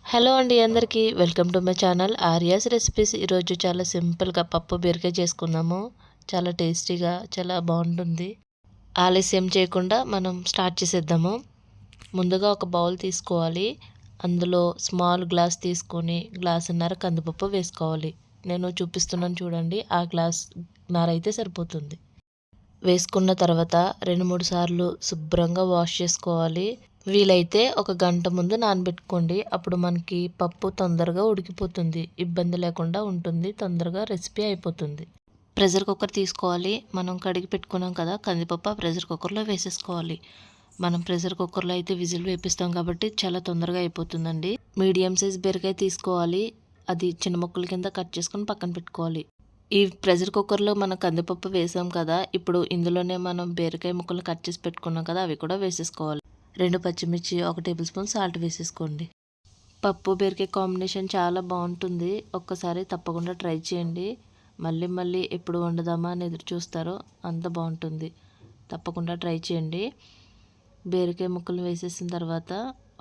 Hello అండి అందరికీ welcome to my channel Arya's recipes. ఈరోజు చాలా సింపుల్గా పప్పు బీరకాయ చేసుకుందాము. చాలా టేస్టీగా చాలా బాగుంటుంది. ఆలస్యం చేయకుండా మనం స్టార్ట్ చేసేద్దాము. ముందుగా ఒక బౌల్ తీసుకోవాలి. అందులో స్మాల్ గ్లాస్ తీసుకొని గ్లాసున్నర కందిపప్పు వేసుకోవాలి. నేను చూపిస్తున్నాను చూడండి, ఆ గ్లాస్ నర అయితే సరిపోతుంది. వేసుకున్న తర్వాత 2-3 సార్లు శుభ్రంగా వాష్ చేసుకోవాలి. వీలైతే ఒక గంట ముందు నానబెట్టుకోండి. అప్పుడు మనకి పప్పు తొందరగా ఉడికిపోతుంది, ఇబ్బంది లేకుండా ఉంటుంది, తొందరగా రెసిపీ అయిపోతుంది. ప్రెషర్ కుక్కర్ తీసుకోవాలి. మనం కడిగి పెట్టుకున్నాం కదా కందిపప్పు, ప్రెషర్ కుక్కర్లో వేసేసుకోవాలి. మనం ప్రెషర్ కుక్కర్లో అయితే విజిల్ వేపిస్తాం కాబట్టి చాలా తొందరగా అయిపోతుందండి. మీడియం సైజ్ బీరకాయ తీసుకోవాలి. అది చిన్న ముక్కల కింద కట్ చేసుకొని పక్కన పెట్టుకోవాలి. ఈ ప్రెషర్ కుక్కర్లో మనం కందిపప్పు వేసాం కదా, ఇప్పుడు ఇందులోనే మనం బీరకాయ ముక్కలు కట్ చేసి పెట్టుకున్నాం కదా, అవి కూడా వేసేసుకోవాలి. 2 పచ్చిమిర్చి, 1 టేబుల్ స్పూన్ సాల్ట్ వేసేసుకోండి. పప్పు బీరకాయ కాంబినేషన్ చాలా బాగుంటుంది. ఒక్కసారి తప్పకుండా ట్రై చేయండి. మళ్ళీ మళ్ళీ ఎప్పుడు వండుదామా అని ఎదురు చూస్తారో అంత బాగుంటుంది. తప్పకుండా ట్రై చేయండి. బీరకాయ ముక్కలు వేసేసిన తర్వాత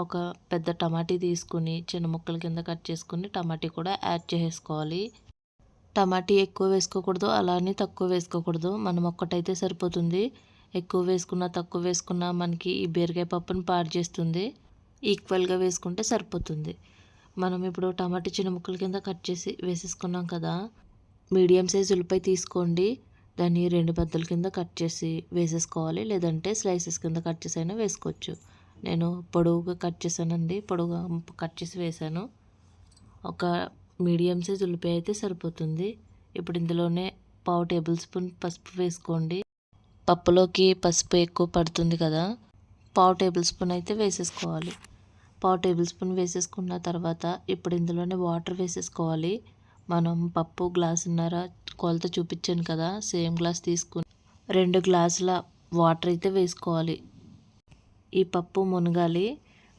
ఒక పెద్ద టమాటీ తీసుకుని చిన్న ముక్కల కింద కట్ చేసుకుని టమాటీ కూడా యాడ్ చేసుకోవాలి. టమాటీ ఎక్కువ వేసుకోకూడదు, అలానే తక్కువ వేసుకోకూడదు. మనం ఒక్కటైతే సరిపోతుంది. ఎక్కువ వేసుకున్నా తక్కువ వేసుకున్నా మనకి ఈ బీరకాయ పప్పును పాడు చేస్తుంది. ఈక్వల్గా వేసుకుంటే సరిపోతుంది. మనం ఇప్పుడు టమాటా చిన్న ముక్కల కింద కట్ చేసి వేసేసుకున్నాం కదా, మీడియం సైజ్ ఉల్లిపాయ తీసుకోండి. దాన్ని 2 బద్దల కింద కట్ చేసి వేసేసుకోవాలి, లేదంటే స్లైసెస్ కింద కట్ చేసి అయినా వేసుకోవచ్చు. నేను పొడవుగా కట్ చేశానండి, పొడవుగా కట్ చేసి వేసాను. ఒక మీడియం సైజ్ ఉల్లిపాయ అయితే సరిపోతుంది. ఇప్పుడు ఇందులోనే 1/2 టేబుల్ స్పూన్ పసుపు వేసుకోండి. పప్పులోకి పసుపు ఎక్కువ పడుతుంది కదా, 1/2 టేబుల్ స్పూన్ అయితే వేసేసుకోవాలి. 1/2 టేబుల్ స్పూన్ వేసేసుకున్న తర్వాత ఇప్పుడు ఇందులోనే వాటర్ వేసేసుకోవాలి. మనం పప్పు గ్లాసున్నర కొలత చూపించాను కదా, సేమ్ గ్లాస్ తీసుకుని 2 గ్లాసుల వాటర్ అయితే వేసుకోవాలి. ఈ పప్పు మునగాలి.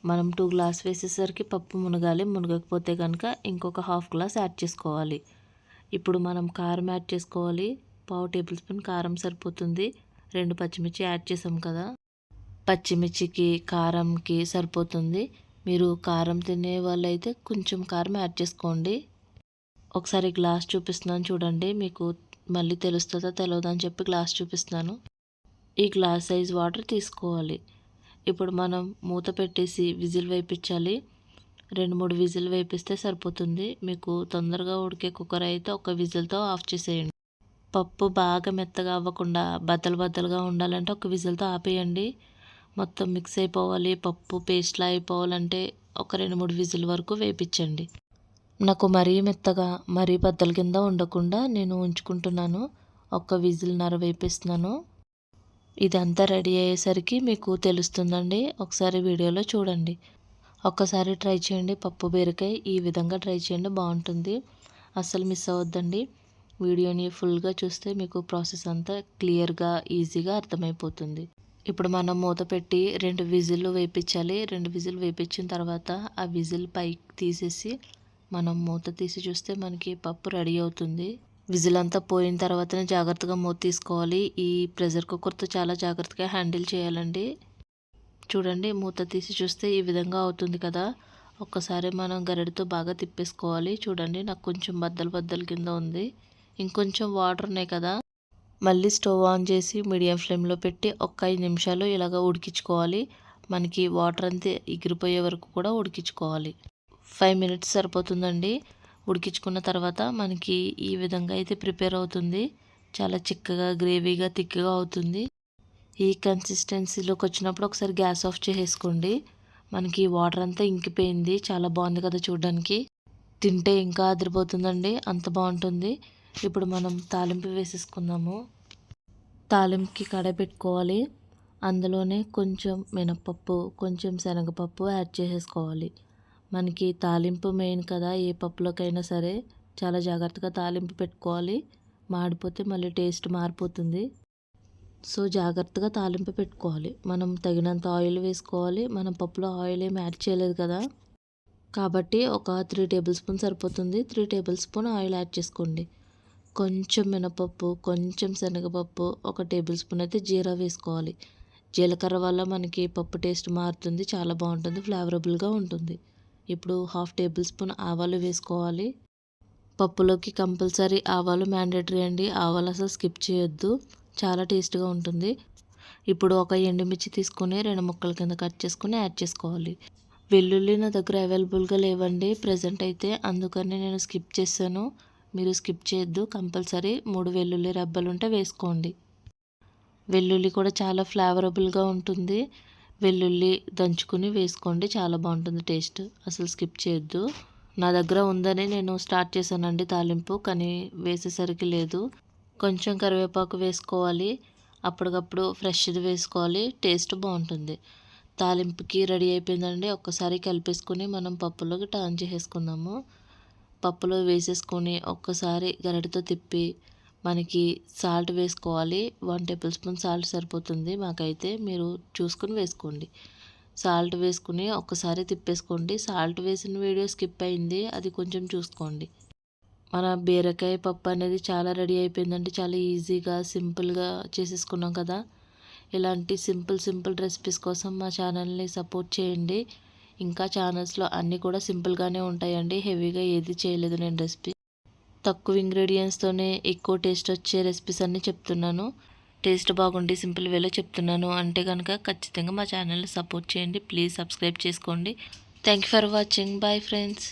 మనం 2 గ్లాస్ వేసేసరికి పప్పు మునగాలి. మునగకపోతే కనుక ఇంకొక 1/2 గ్లాస్ యాడ్ చేసుకోవాలి. ఇప్పుడు మనం కారం యాడ్ చేసుకోవాలి. 1/2 టేబుల్ స్పూన్ కారం సరిపోతుంది. 2 పచ్చిమిర్చి యాడ్ చేసాం కదా, పచ్చిమిర్చికి కారంకి సరిపోతుంది. మీరు కారం తినే వాళ్ళైతే కొంచెం కారం యాడ్ చేసుకోండి. ఒకసారి గ్లాస్ చూపిస్తున్నాను చూడండి, మీకు మళ్ళీ తెలుస్తుందో తెలియదు అని చెప్పి గ్లాస్ చూపిస్తున్నాను. ఈ గ్లాస్ సైజ్ వాటర్ తీసుకోవాలి. ఇప్పుడు మనం మూత పెట్టేసి విజిల్ వేయించాలి. 2-3 విజిల్ వేపిస్తే సరిపోతుంది. మీకు తొందరగా ఉడికే కుక్కర్ అయితే ఒక విజిల్తో ఆఫ్ చేసేయండి. పప్పు బాగా మెత్తగా అవ్వకుండా బద్దలుగా ఉండాలంటే ఒక విజిల్తో ఆపేయండి. మొత్తం మిక్స్ అయిపోవాలి, పప్పు పేస్ట్లా అయిపోవాలంటే ఒక 2-3 విజిల్ వరకు వేయించండి. నాకు మరీ మెత్తగా మరీ బద్దల కింద ఉండకుండా నేను ఉంచుకుంటున్నాను. ఒక్క విజిల్‌న్నర వేపిస్తున్నాను. ఇదంతా రెడీ అయ్యేసరికి మీకు తెలుస్తుందండి. ఒకసారి వీడియోలో చూడండి. ఒక్కసారి ట్రై చేయండి. పప్పు బీరకాయ ఈ విధంగా ట్రై చేయండి, బాగుంటుంది. అస్సలు మిస్ అవ్వద్దండి. వీడియోని ఫుల్గా చూస్తే మీకు ప్రాసెస్ అంతా క్లియర్గా ఈజీగా అర్థమైపోతుంది. ఇప్పుడు మనం మూత పెట్టి 2 విజిల్లు వేయించాలి. 2 విజిల్ వేయించిన తర్వాత ఆ విజిల్ పైకి తీసేసి మనం మూత తీసి చూస్తే మనకి పప్పు రెడీ అవుతుంది. విజిల్ అంతా పోయిన తర్వాతనే జాగ్రత్తగా మూత తీసుకోవాలి. ఈ ప్రెషర్ కుక్కర్తో చాలా జాగ్రత్తగా హ్యాండిల్ చేయాలండి. చూడండి, మూత తీసి చూస్తే ఈ విధంగా అవుతుంది కదా. ఒక్కసారి మనం గరిటెతో బాగా తిప్పేసుకోవాలి. చూడండి, నాకు కొంచెం బద్దలు కింద ఉంది. ఇంకొంచెం వాటర్ ఉన్నాయి కదా, మళ్ళీ స్టవ్ ఆన్ చేసి మీడియం ఫ్లేమ్లో పెట్టి ఒక 5 నిమిషాలు ఇలాగ ఉడికించుకోవాలి. మనకి వాటర్ అంతే ఎగిరిపోయే వరకు కూడా ఉడికించుకోవాలి. 5 మినిట్స్ సరిపోతుందండి. ఉడికించుకున్న తర్వాత మనకి ఈ విధంగా అయితే ప్రిపేర్ అవుతుంది. చాలా చిక్కగా గ్రేవీగా థిక్గా అవుతుంది. ఈ కన్సిస్టెన్సీలోకి వచ్చినప్పుడు ఒకసారి గ్యాస్ ఆఫ్ చేసేసుకోండి. మనకి వాటర్ అంతా ఇంకిపోయింది. చాలా బాగుంది కదా చూడడానికి. తింటే ఇంకా అదిరిపోతుందండి, అంత బాగుంటుంది. ఇప్పుడు మనం తాలింపు వేసేసుకుందాము. తాలింపుకి కడాయి పెట్టుకోవాలి. అందులోనే కొంచెం మినపప్పు, కొంచెం శనగపప్పు యాడ్ చేసేసుకోవాలి. మనకి తాలింపు మెయిన్ కదా, ఏ పప్పులోకైనా సరే చాలా జాగ్రత్తగా తాలింపు పెట్టుకోవాలి. మాడిపోతే మళ్ళీ టేస్ట్ మారిపోతుంది. సో జాగ్రత్తగా తాలింపు పెట్టుకోవాలి. మనం తగినంత ఆయిల్ వేసుకోవాలి. మనం పప్పులో ఆయిల్ ఏమి యాడ్ చేయలేదు కదా, కాబట్టి ఒక 3 టేబుల్ స్పూన్ సరిపోతుంది. 3 టేబుల్ స్పూన్ ఆయిల్ యాడ్ చేసుకోండి. కొంచెం మినపప్పు, కొంచెం శనగపప్పు, 1 టేబుల్ స్పూన్ అయితే జీరా వేసుకోవాలి. జీలకర్ర వల్ల మనకి పప్పు టేస్ట్ మారుతుంది, చాలా బాగుంటుంది, ఫ్లేవరబుల్గా ఉంటుంది. ఇప్పుడు 1/2 టేబుల్ స్పూన్ ఆవాలు వేసుకోవాలి. పప్పులోకి కంపల్సరీ ఆవాలు మ్యాండేటరీ అండి. ఆవాలు అసలు స్కిప్ చేయొద్దు, చాలా టేస్ట్గా ఉంటుంది. ఇప్పుడు ఒక ఎండుమిర్చి తీసుకొని 2 ముక్కల కింద కట్ చేసుకొని యాడ్ చేసుకోవాలి. వెల్లుల్లి నా దగ్గర అవైలబుల్గా లేవండి ప్రజెంట్ అయితే, అందుకని నేను స్కిప్ చేశాను. మీరు స్కిప్ చేయొద్దు, కంపల్సరీ 3 వెల్లుల్లి రెబ్బలు ఉంటే వేసుకోండి. వెల్లుల్లి కూడా చాలా ఫ్లేవరబుల్గా ఉంటుంది. వెల్లుల్లి దంచుకుని వేసుకోండి, చాలా బాగుంటుంది టేస్ట్. అసలు స్కిప్ చేయొద్దు. నా దగ్గర ఉందని నేను స్టార్ట్ చేశానండి తాలింపు, కానీ వేసేసరికి లేదు. కొంచెం కరివేపాకు వేసుకోవాలి, అప్పటికప్పుడు ఫ్రెష్ది వేసుకోవాలి, టేస్ట్ బాగుంటుంది. తాలింపుకి రెడీ అయిపోయిందండి. ఒక్కసారి కలిపేసుకొని మనం పప్పులోకి టర్న్ చేసేసుకుందాము. పప్పులో వేసేసుకొని ఒక్కసారి గరిటెతో తిప్పి మనకి సాల్ట్ వేసుకోవాలి. 1 టేబుల్ స్పూన్ సాల్ట్ సరిపోతుంది మాకైతే, మీరు చూసుకుని వేసుకోండి. సాల్ట్ వేసుకుని ఒక్కసారి తిప్పేసుకోండి. సాల్ట్ వేసిన వీడియో స్కిప్ అయింది, అది కొంచెం చూసుకోండి. మన బీరకాయ పప్పు అనేది చాలా రెడీ అయిపోయిందండి. చాలా ఈజీగా సింపుల్గా చేసేసుకున్నాం కదా. ఇలాంటి సింపుల్ రెసిపీస్ కోసం మా ఛానల్ని సపోర్ట్ చేయండి. ఇంకా ఛానల్స్లో అన్నీ కూడా సింపుల్గానే ఉంటాయండి, హెవీగా ఏది చేయలేదు నేను రెసిపీ. తక్కువ ఇంగ్రీడియంట్స్తోనే ఎక్కువ టేస్ట్ వచ్చే రెసిపీస్ అన్నీ చెప్తున్నాను. టేస్ట్ బాగుండి సింపుల్ వేలో చెప్తున్నాను అంటే కనుక ఖచ్చితంగా మా ఛానల్ని సపోర్ట్ చేయండి. ప్లీజ్ సబ్స్క్రైబ్ చేసుకోండి. Thank you for watching. Bye friends.